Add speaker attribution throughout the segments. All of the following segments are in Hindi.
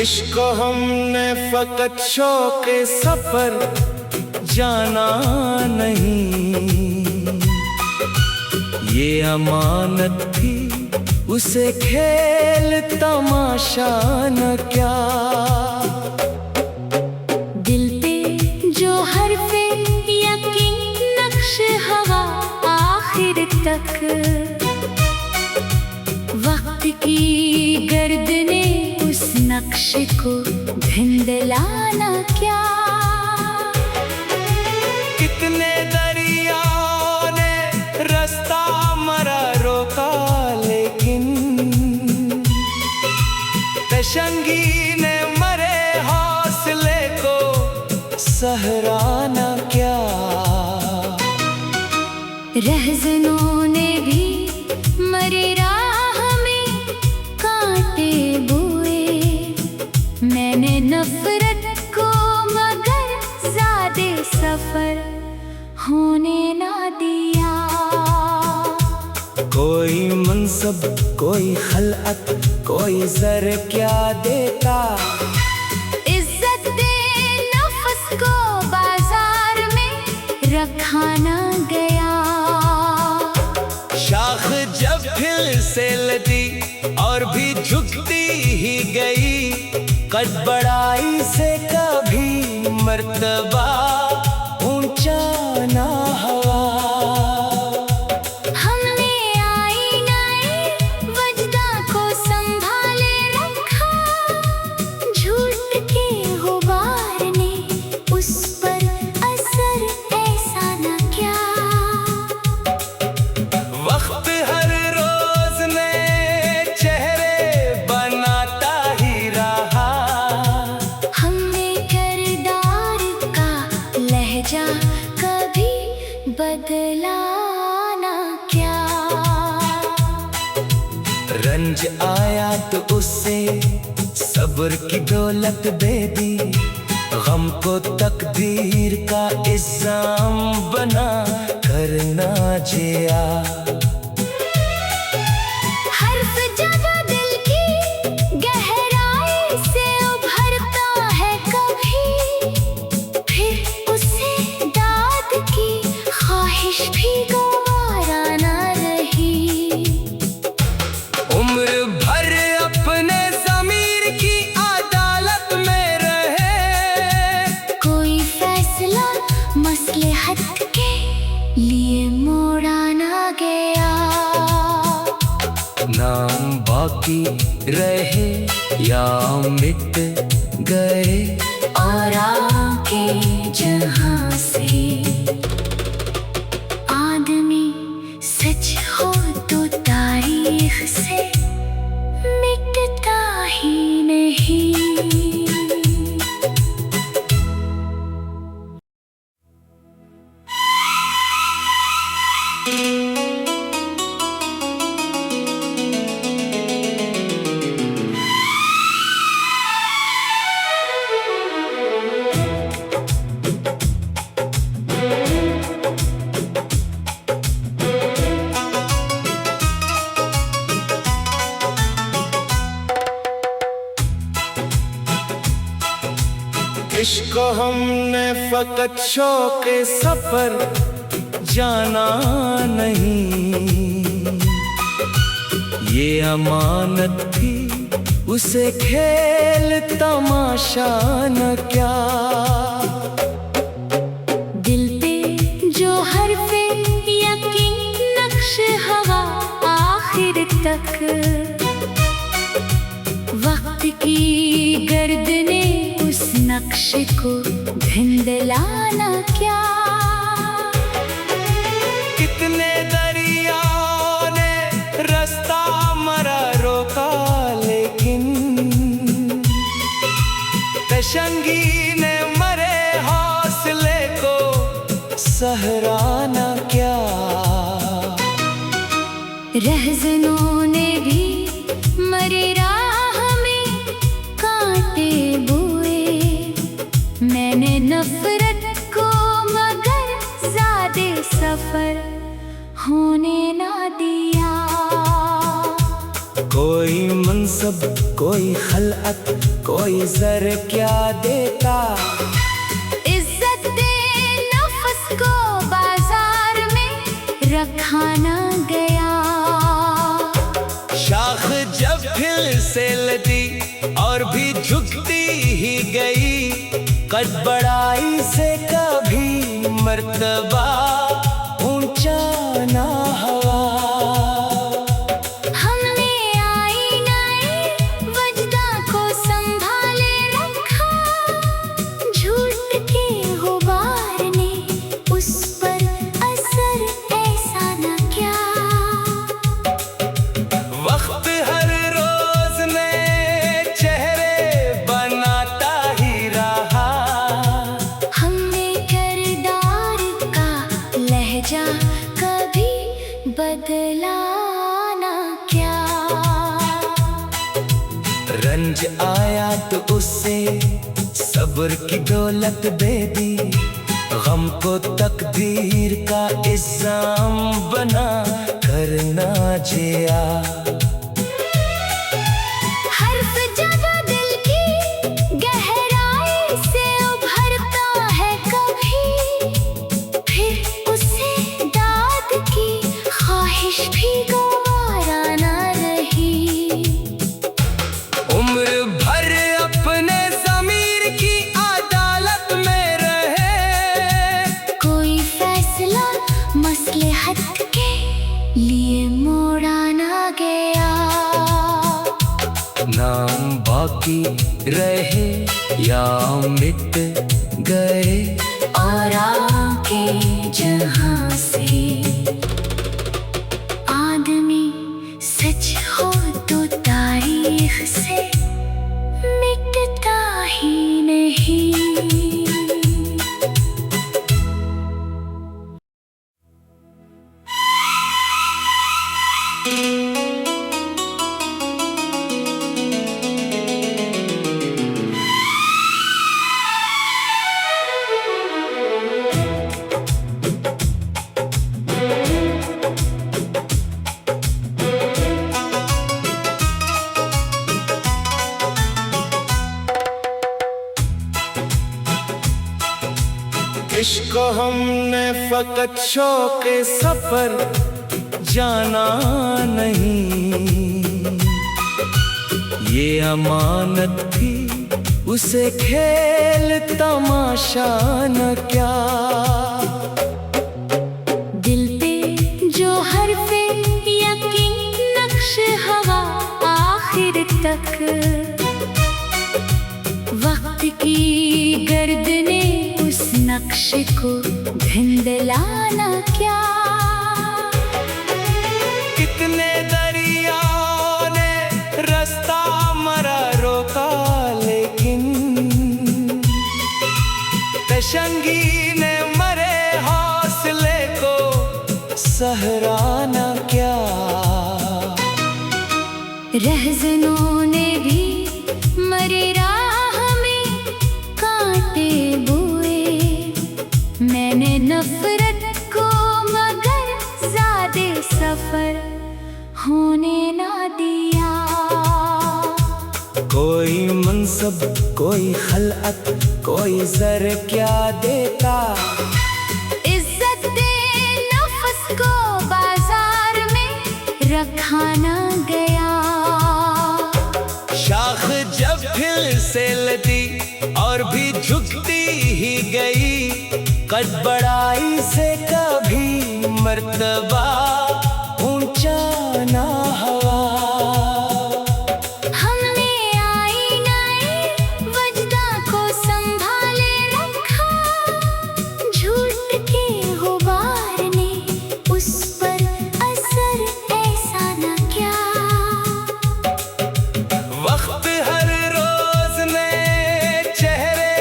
Speaker 1: इश्क हमने फकत शौक सफर जाना नहीं, ये अमानत थी उसे खेल तमाशा न क्या।
Speaker 2: दिल पे जो हर्फे यकीन नक्श हवा आखिर तक, वक्त की गर्द ने उस नक्श को धुंधलाना क्या।
Speaker 1: कितने दरियाओं ने रास्ता मरा रोका, लेकिन तशंगी ने मरे हौसले को सहराना क्या।
Speaker 2: रहज़नों ने भी मरे राह में कांटे बोए, मैंने नफरत को मगर ज़ादे सफर होने ना दिया।
Speaker 1: कोई मनसब कोई खलअत कोई ज़र क्या देता,
Speaker 2: इज्जत दे नफ्स को बाजार में रखा ना गया।
Speaker 1: शाख जब फिर से लदी और भी झुकती ही गई, कद बढ़ाई से कभी मर्तबा ऊंचा ना हुआ।
Speaker 2: हमने आईनाए वजदा को संभाले रखा, झूठ के गुबार ने उस पर असर ऐसा न क्या।
Speaker 1: वक्त हर रोज नए चेहरे बनाता ही रहा,
Speaker 2: हमने किरदार का लहजा कभी बदला ना क्या।
Speaker 1: रंज आया तो उससे सब्र की दौलत दे दी, गम को तकदीर का इल्जाम बना करना जिया।
Speaker 2: हर्फ जब दिल की गहराई से उभरता है कभी, फिर उसे दाद की ख्वाहिश भी गवारा ना रही।
Speaker 1: उम्र भर अपने ज़मीर की अदालत में रहे,
Speaker 2: कोई फैसला मसलहत के लिए मोड़ा ना गया।
Speaker 1: नाम बाकी रहे या मिट गए,
Speaker 2: और आके जहां से आदमी सच हो तो तारीख से मिटता ही नहीं।
Speaker 1: इश्क हमने फकत शौक सफर जाना नहीं, ये अमानत थी उसे खेल तमाशा न क्या।
Speaker 2: दिल पे जो हर्फे यकीन नक्श हवा आखिर तक, वक्त की गर्द ने उस नक्श को धुंधलाना क्या।
Speaker 1: कितने दरियाओं ने रास्ता मरा रोका, लेकिन तशंगी ने मरे हौसले को सहराना क्या।
Speaker 2: रहज़नों ने भी मरे राह में कांटे बोए, मैंने नफरत को मगर ज़्यादे सफर होने ना दिया।
Speaker 1: कोई मनसब कोई खलअत कोई ज़र क्या देता,
Speaker 2: इज्जत दे नफ्स को बाजार में रखा ना गया।
Speaker 1: शाख जब फिर से लदी और भी झुकती ही गई, कद बढ़ाई से कभी मर्तबा ऊंचा ना हुआ।
Speaker 2: हमने आईनाए वजदा को संभाले रखा, झूठ के गुबार ने उस पर असर ऐसा न किया।
Speaker 1: वक्त हर रोज नए चेहरे बनाता ही रहा,
Speaker 2: हमने किरदार का लहजा कभी बदला ना क्या।
Speaker 1: रंज आया तो उससे सब्र की दौलत दे दी, गम को तकदीर का इल्जाम बना करना जिया।
Speaker 2: हर्फ जब दिल की गहराई से उभरता है कभी, फिर उसे दाद की ख्वाहिश भी गवारा ना रही।
Speaker 1: उम्र भर अपने ज़मीर की अदालत में रहे,
Speaker 2: कोई फैसला मसलहत के लिए मोड़ा ना गया।
Speaker 1: नाम बाकी रहे या मिट गए
Speaker 2: और आके जहां से आदमी सच हो तो तारीख से मिटता ही नहीं।
Speaker 1: इश्क हमने फकत शौक सफर जाना नहीं, ये अमानत थी उसे खेल तमाशा न क्या।
Speaker 2: दिल पे जो हरफे यकीन नक्श हवा आखिर तक, वक्त की गर्द ने उस नक्श को धुंधलाना क्या।
Speaker 1: कितने दरियाओं ने रास्ता मरा रोका, लेकिन तशंगी ने मरे हौसले को सहराना क्या।
Speaker 2: रहज़नों ने भी मरे राह में कांटे बोए, मैंने नफरत को मगर ज़्यादे सफर होने ना दिया।
Speaker 1: कोई मनसब कोई खलअत कोई ज़र क्या देता,
Speaker 2: इज्जत दे नफ्स को बाजार में रखा ना गया।
Speaker 1: शाख जब फिर से लदी और भी झुकती ही गई, कद बढ़ाई से कभी मर्तबा ऊंचा ना हुआ।
Speaker 2: हमने आईनाए वजदा को संभाले रखा, झूठ के गुबार ने उस पर असर ऐसा न किया।
Speaker 1: वक्त हर रोज नए चेहरे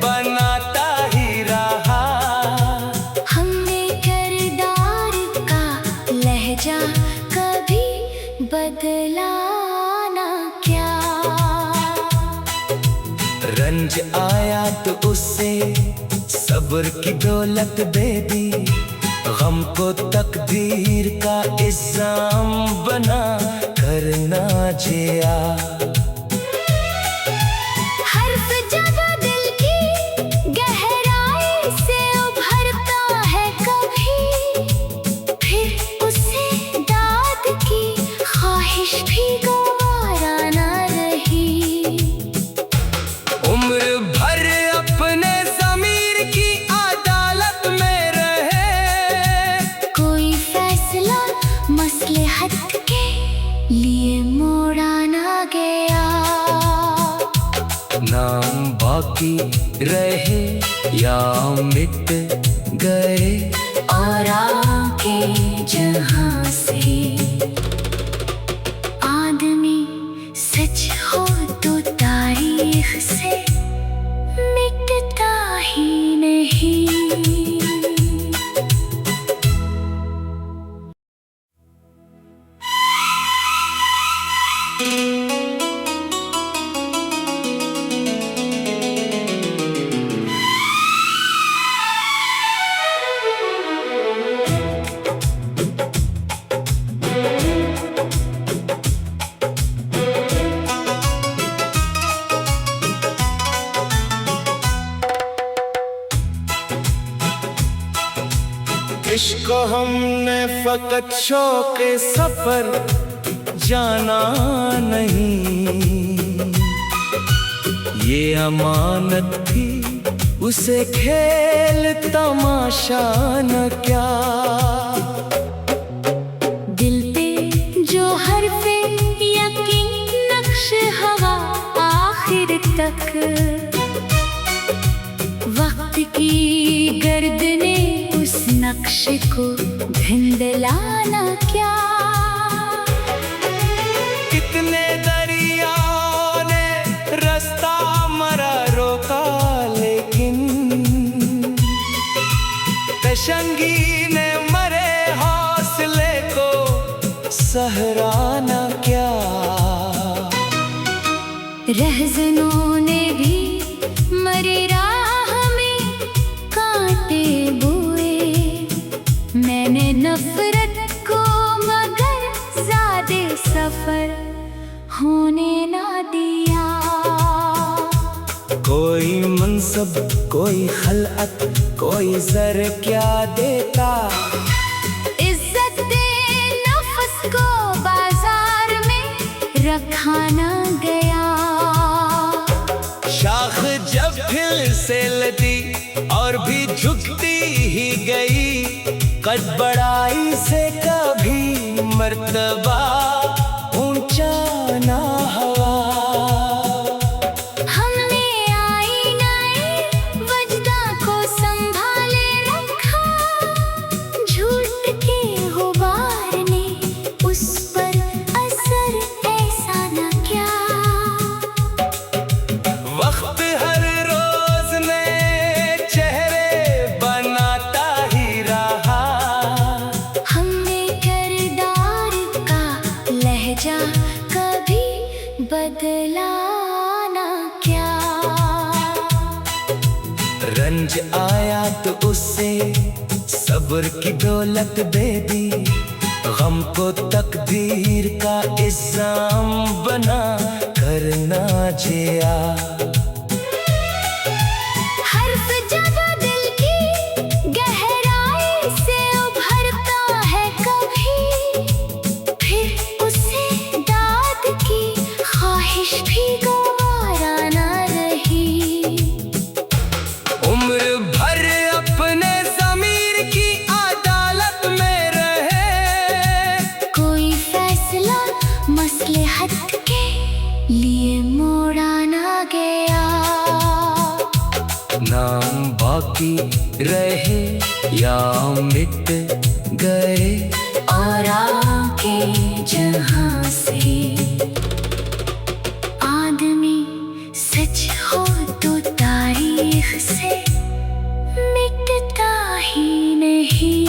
Speaker 1: बनाता ही रहा,
Speaker 2: हम
Speaker 1: रंज आया तो उसे सब्र की दौलत दे दी, गम को तकदीर का इल्जाम बना करना जिया।
Speaker 2: हर्फ जब दिल की गहराई से उभरता है कभी, फिर उसे दाद की ख्वाहिश भी गवारा ना रही।
Speaker 1: उम्र भर अपने ज़मीर की अदालत में रहे,
Speaker 2: कोई फैसला मसलहत के लिए मोड़ा ना गया।
Speaker 1: नाम बाकी रहे या मिट गए
Speaker 2: और आके जहां से आदमी सच हो तो तारीख से मिटता ही नहीं।
Speaker 1: इश्क हमने फकत शौक सफर जाना नहीं, ये अमानत थी उसे खेल तमाशा न क्या।
Speaker 2: दिल पे जो हर्फे यकीन नक्श हवा आखिर तक, वक्त की गर्द ने उस नक्श को धुंधलाना क्या।
Speaker 1: कितने दरियाओं ने रास्ता मरा रोका, लेकिन तशंगी ने मरे हौसले को सहराना क्या।
Speaker 2: रहज़नों ने भी मरी राह में कांटे बोए, मैंने नफरत को मगर ज़्यादे सफर होने ना दिया।
Speaker 1: कोई मनसब कोई खलअत कोई ज़र क्या देता,
Speaker 2: इज्जत दे नफ्स को बाजार में रखा ना गया।
Speaker 1: शाख जब फिर से लदी और भी झुकती ही गई, कद बढ़ाई से कभी मर्तबा ऊंचा ना हुआ।
Speaker 2: हमने आईनाए वजदा को संभाले रखा, झूठ के गुबार ने उस पर असर ऐसा न किया।
Speaker 1: वक्त हर रोज नए चेहरे बनाता ही रहा,
Speaker 2: हमने किरदार का लहजा कभी बदला ना क्या।
Speaker 1: रंज आया तो उसे सब्र की दौलत दे दी, गम को तकदीर का इल्जाम बना करना जिया।
Speaker 2: हर्फ जब दिल की गहराई से उभरता है कभी, फिर उसे दाद की ख्वाहिश भी गवारा ना रही।
Speaker 1: उम्र भर अपने ज़मीर की अदालत में रहे,
Speaker 2: कोई फैसला मसलहत के लिए मोड़ा ना गया।
Speaker 1: नाम बाकी रहे या मिट गए
Speaker 2: और आके जहां से आदमी सच हो तो तारीख से मिटता ही नहीं।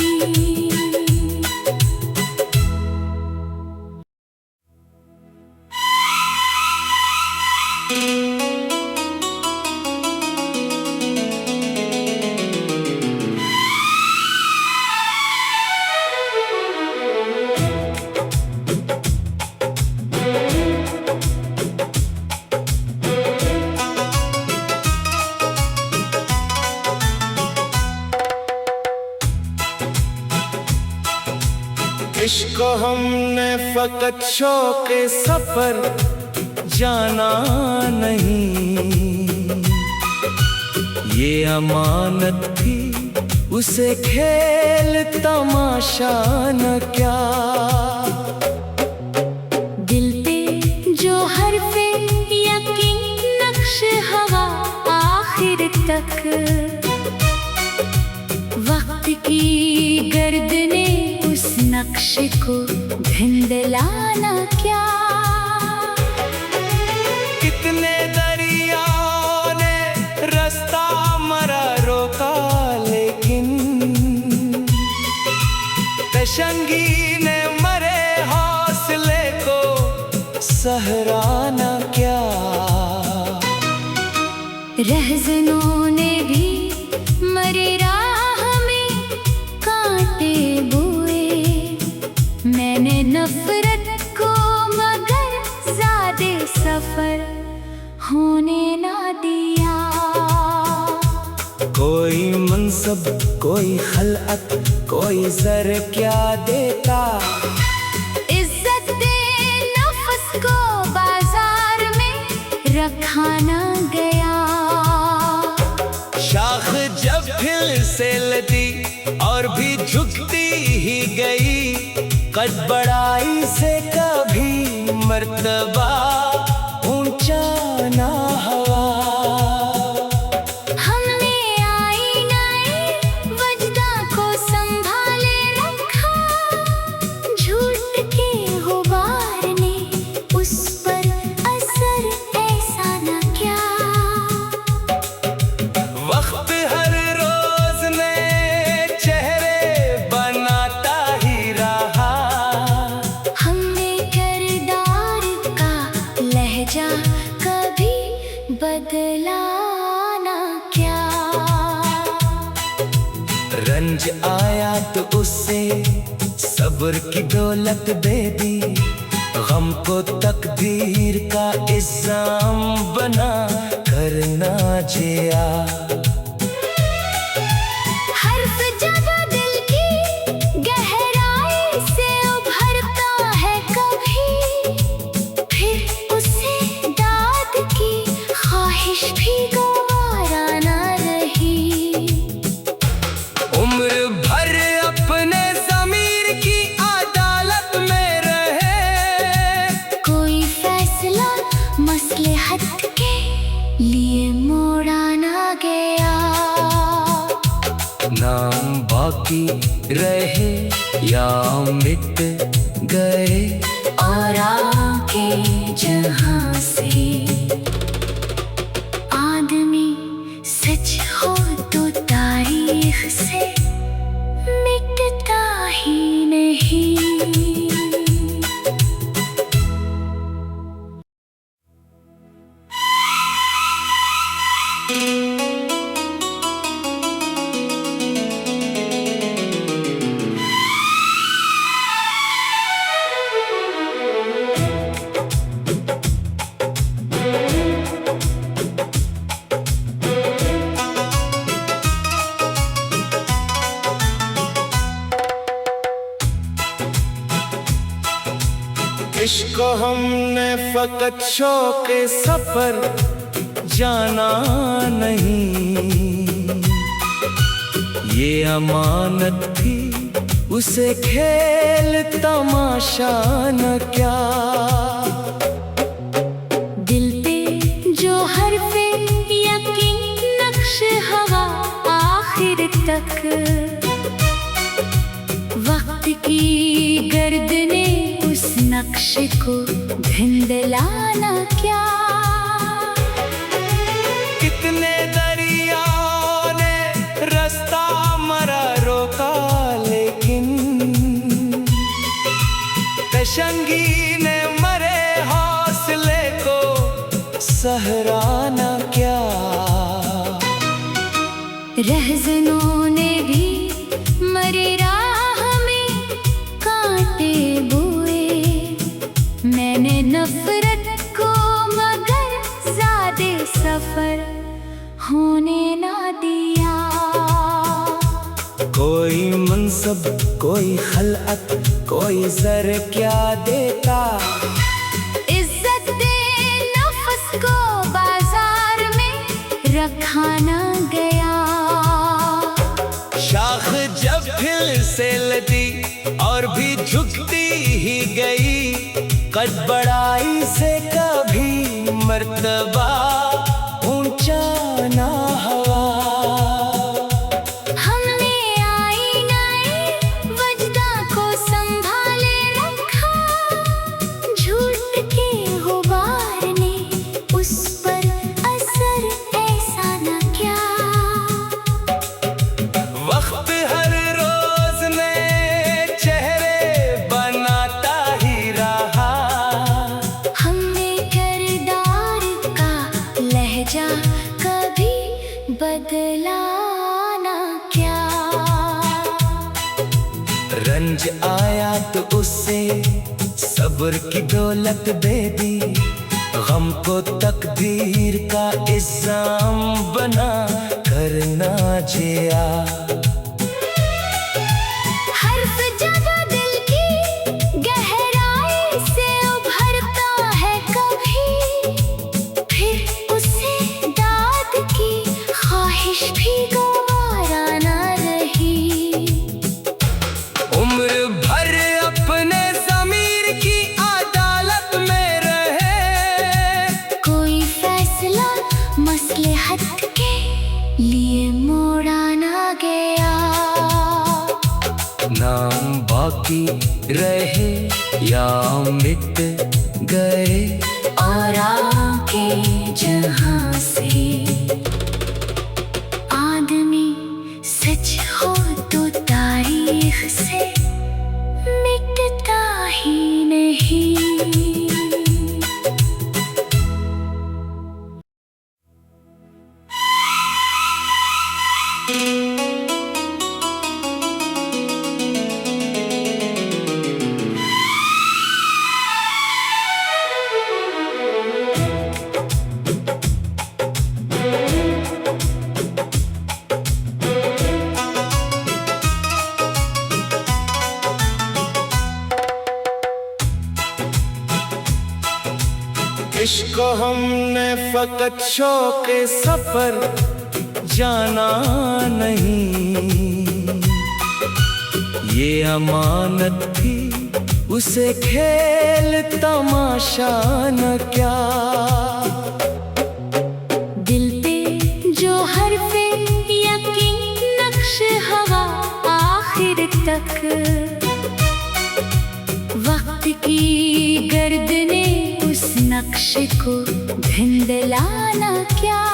Speaker 1: इश्क हमने फकत शौक सफर जाना नहीं, ये अमानत थी उसे खेल तमाशा न क्या।
Speaker 2: दिल पे जो हर्फे यकीन नक्श हवा आखिर तक, वक्त की गर्द ने उस नक्श को धुंधलाना क्या।
Speaker 1: कितने दरियाओं ने रास्ता मरा रोका, लेकिन तशंगी ने मरे हौसले को सहराना क्या।
Speaker 2: रहज़नों ने भी मरी राह में कांटे बोए, मैंने नफरत को मगर ज़ादे सफर होने ना दिया।
Speaker 1: कोई मनसब कोई खलअत कोई ज़र क्या देता,
Speaker 2: इज्जत दे नफ्स को बाजार में रखा ना गया।
Speaker 1: शाख जब फिर से लदी और भी झुकती ही गई, कद बढ़ाई से कभी मर्तबा ऊंचा ना हुआ।
Speaker 2: हमने आईनाए वजदा को संभाले रखा, झूठ के गुबार ने उस पर असर ऐसा न क्या।
Speaker 1: वक्त हर रोज नए चेहरे बनाता ही रहा,
Speaker 2: हमने किरदार का लहजा कभी बदला ना क्या।
Speaker 1: रंज आया तो उसे सब्र की दौलत दे दी, गम को तकदीर का इल्जाम बना करना जिया।
Speaker 2: हर्फ जब दिल की गहराई से उभरता है कभी, फिर उसे दाद की ख्वाहिश भी गवारा ना रही।
Speaker 1: उम्र भर अपने ज़मीर की अदालत में रहे, कोई
Speaker 2: फैसला मसलहत के लिए मोड़ा ना गया।
Speaker 1: नाम बाकी रहे या मिट गए
Speaker 2: और आके जहां से आदमी सच हो तो तारीख से मिटता ही नहीं।
Speaker 1: इश्क हमने फकत शौक सफर जाना नहीं, ये अमानत थी उसे खेल तमाशा न क्या।
Speaker 2: दिल पे जो हर्फे यकीन नक्श हवा आखिर तक, वक्त की गर्द ने उस नक्श को धुंधलाना क्या।
Speaker 1: कितने दरियाओं ने रास्ता मरा रोका, लेकिन तशंगी ने मरे हौसले को सहराना क्या।
Speaker 2: रहज़नों ने भी मरी राह में कांटे बोए, मैंने नफरत को मगर ज़ादे सफर होने ना दिया।
Speaker 1: कोई मनसब कोई खलअत कोई जर क्या देता।
Speaker 2: इज्जत दे नफ्स को बाजार में रखा न गया।
Speaker 1: शाख जब फिर से लदी और भी झुकती ही गई, कद बढ़ाई से कभी मर्तबा ऊंचा ना हुआ।
Speaker 2: हमने आईनाए वजदा को संभाले रखा, झूठ के गुबार ने उस पर असर ऐसा न किया।
Speaker 1: वक्त हर रोज नए चेहरे बनाता ही रहा।
Speaker 2: हमने किरदार का लहजा कभी बदला न क्या।
Speaker 1: रंज आया तो उससे सब्र की दौलत दे दी, गम को तकदीर का इल्जाम बना करना जिया।
Speaker 2: हर्फ जब दिल की गहराई से उभरता है कभी, फिर उसे दाद की ख्वाहिश भी गवारा न रही।
Speaker 1: उम्र भर अपने ज़मीर की अदालत में रहे,
Speaker 2: कोई फैसला मसलहत के लिए मोड़ा न गया।
Speaker 1: नाम बाकी रहे या मिट गए,
Speaker 2: और आके जहां से आदमी सच हो तो तारीख से मिटता ही नहीं।
Speaker 1: इश्क हमने फकत शौक सफर जाना नहीं, ये अमानत थी उसे खेल तमाशा न क्या।
Speaker 2: दिल पे जो हरफे यकीन नक्श हवा आखिर तक, वक्त की गर्द ने उस नक्श को धुंधलाना क्या।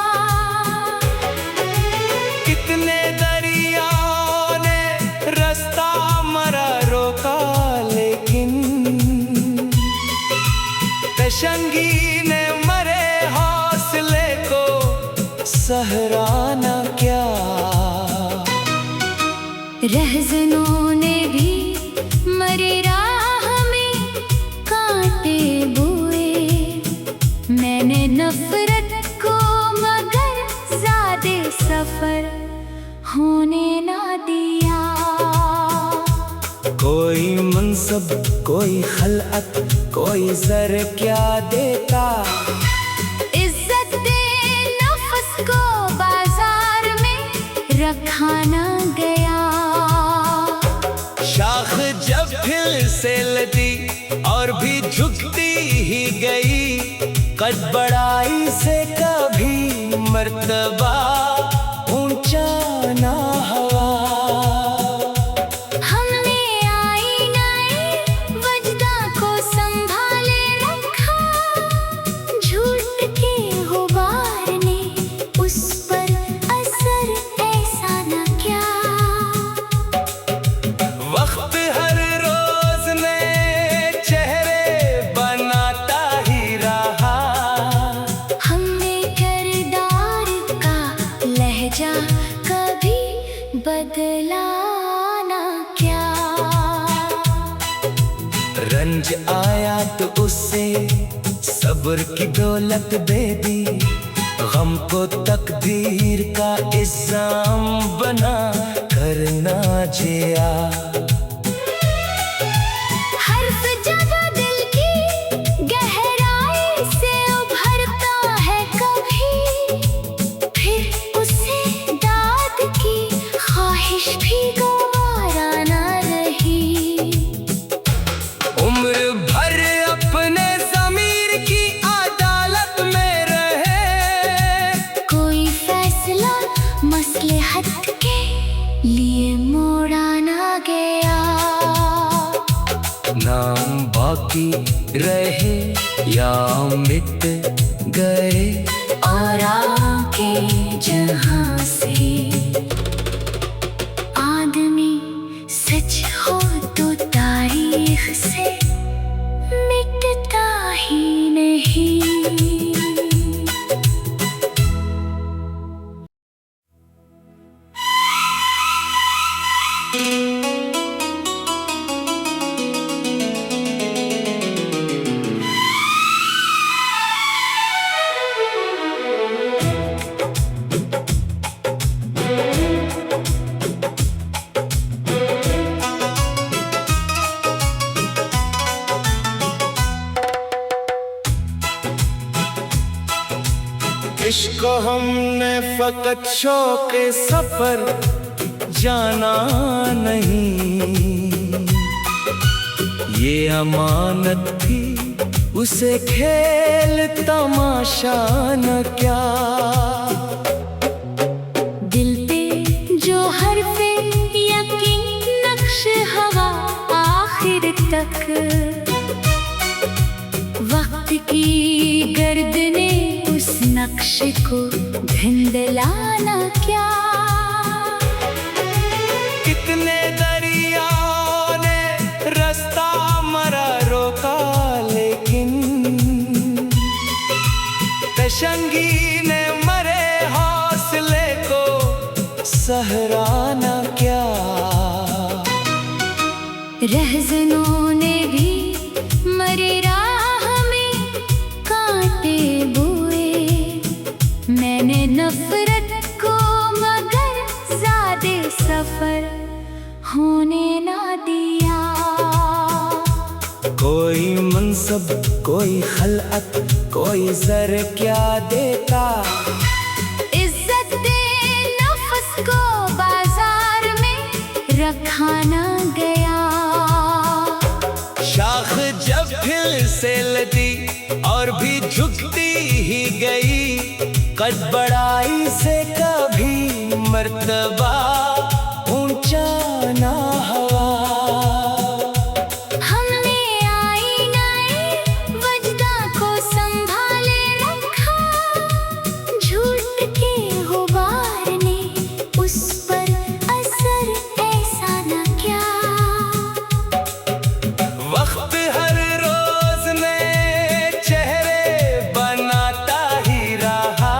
Speaker 1: कितने दरियाओं ने रास्ता मरा रोका, लेकिन तशंगी ने मरे हौसले को सहराना क्या।
Speaker 2: रहज़नों ने भी मरे राह में कांटे बोए, मैंने नफरत को मगर ज़्यादे सफर होने ना दिया।
Speaker 1: कोई मनसब कोई खलअत कोई जर क्या देता।
Speaker 2: इज्जत दे नफ्स को बाजार में रखा न गया।
Speaker 1: शाख जब फिर से लदी और भी झुकती ही गई, कद बढ़ाई से कभी मर्तबा ऊंचा ना हुआ।
Speaker 2: हमने आईनाए वजदा को संभाले रखा, झूठ के गुबार ने उस पर असर ऐसा न किया।
Speaker 1: वक्त हर रोज नए चेहरे बनाता ही रहा।
Speaker 2: हमने किरदार का लहजा कभी बदला न क्या।
Speaker 1: रंज आया तो उससे सब्र की दौलत दे दी, गम को तकदीर का इल्जाम बना करना जिया।
Speaker 2: मसलहत के लिए मोड़ा ना गया।
Speaker 1: नाम बाकी रहे या मिट गए
Speaker 2: और आके जहां से आदमी सच हो तो तारीख से मिटता ही नहीं।
Speaker 1: इश्क हमने फकत शौक सफर जाना नहीं, ये अमानत थी उसे खेल तमाशा न क्या।
Speaker 2: दिल पे जो हर्फे यकीन नक्श हवा आखिर तक, वक्त की गर्द ने उस नक्श को धुंधलाना क्या।
Speaker 1: कितने दरियाओं ने रास्ता मरा रोका, लेकिन तशंगी ने मरे हौसले को सहराना क्या।
Speaker 2: रहज़नों ने भी मरे राह में कांटे बोए, मैंने नफरत को मगर ज़्यादे सफर होने ना दिया।
Speaker 1: कोई मनसब कोई खलअत कोई ज़र क्या देता,
Speaker 2: इज्जत दे नफ्स को बाजार में रखा ना गया।
Speaker 1: शाख जब फिर से लदी और भी झुकती ही गई, कद बढ़ाई से कभी मर्तबा ऊंचा ना हुआ।
Speaker 2: हमने आईनाए वजदा को संभाले रखा, झूठ के गुबार ने उस पर असर ऐसा न किया।
Speaker 1: वक्त हर रोज नए चेहरे बनाता ही रहा,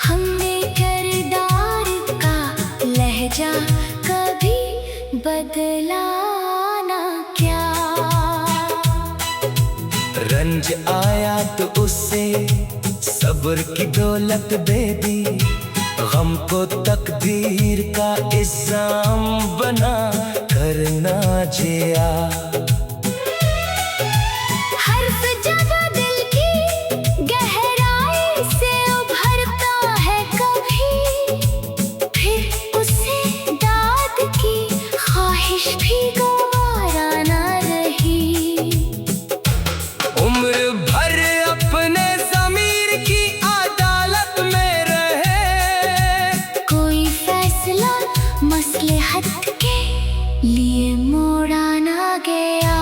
Speaker 2: हमने किरदार का लहजा कभी बदला ना क्या।
Speaker 1: रंज आया तो उसे सब्र की दौलत दे दी, गम को तकदीर का इल्जाम बना करना जिया।
Speaker 2: हर्फ जब दिल की गहराई से उभरता है कभी, फिर उसे दाद की ख्वाहिश भी गवारा ना रही।
Speaker 1: उम्र भर अपने ज़मीर की अदालत में रहे,
Speaker 2: कोई फैसला मसलहत के लिए मोड़ा ना गया।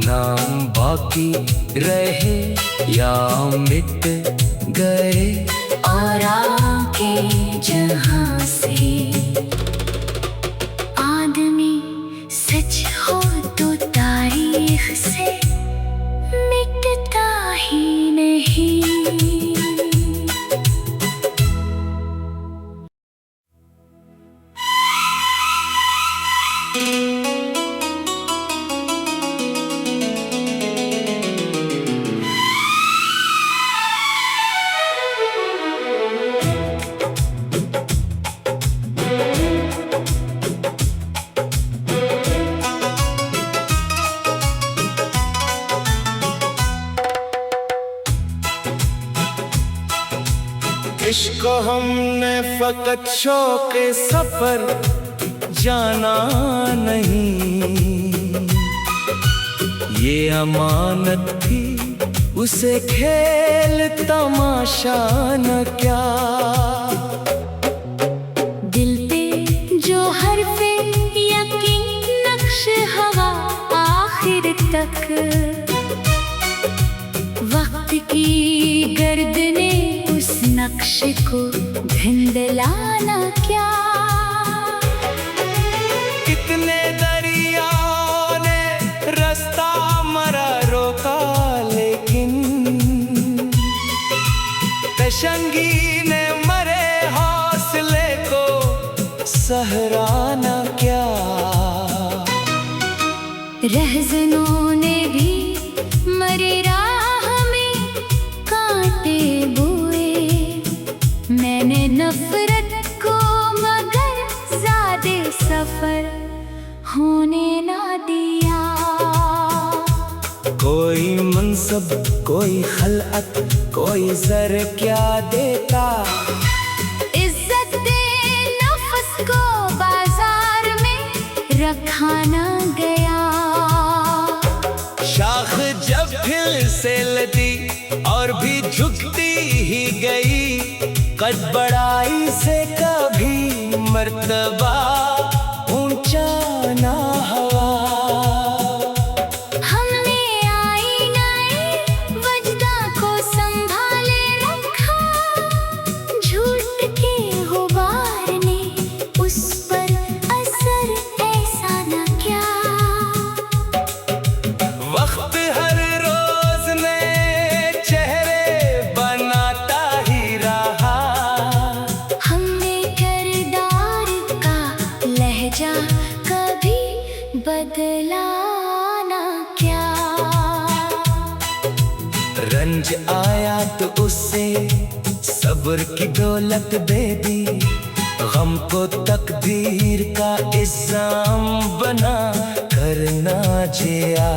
Speaker 1: नाम बाकी रहे या मिट गए
Speaker 2: और आके जहां से आदमी सच हो तो तारीख से मिटता ही नहीं।
Speaker 1: इश्क हमने फकत शौक सफर जाना नहीं, ये अमानत थी उसे खेल तमाशा न क्या।
Speaker 2: दिल पे जो हर्फे यकीन नक्श हवा आखिर तक, वक्त की गर्द ने उस नक्श को धुंधलाना क्या।
Speaker 1: कितने दरियाओं ने रास्ता मरा रोका, लेकिन तशंगी ने मरे हौसले को सहराना क्या।
Speaker 2: रहज़नों ने भी मरे राह में कांटे बोए, मैंने नफरत को मगर ज़्यादे सफर होने ना दिया।
Speaker 1: कोई मनसब कोई खलअत कोई ज़र क्या देता,
Speaker 2: इज्जत दे नफ्स को बाजार में रखा ना गया।
Speaker 1: शाख जब फिर से लदी और भी झुकती ही गई, कद बढ़ाई से कभी मर्तबा ऊंचा ना हुआ।
Speaker 2: हमने आईनाए वजदा को संभाले रखा, झूठ के गुबार ने उस पर असर ऐसा न किया।
Speaker 1: वक्त हर रोज नए चेहरे बनाता ही रहा,
Speaker 2: हमने किरदार का लहजा कभी बदला ना क्या।
Speaker 1: रंज आया तो उसे सब्र की दौलत दे दी, गम को तकदीर का इल्जाम बना करना जिया।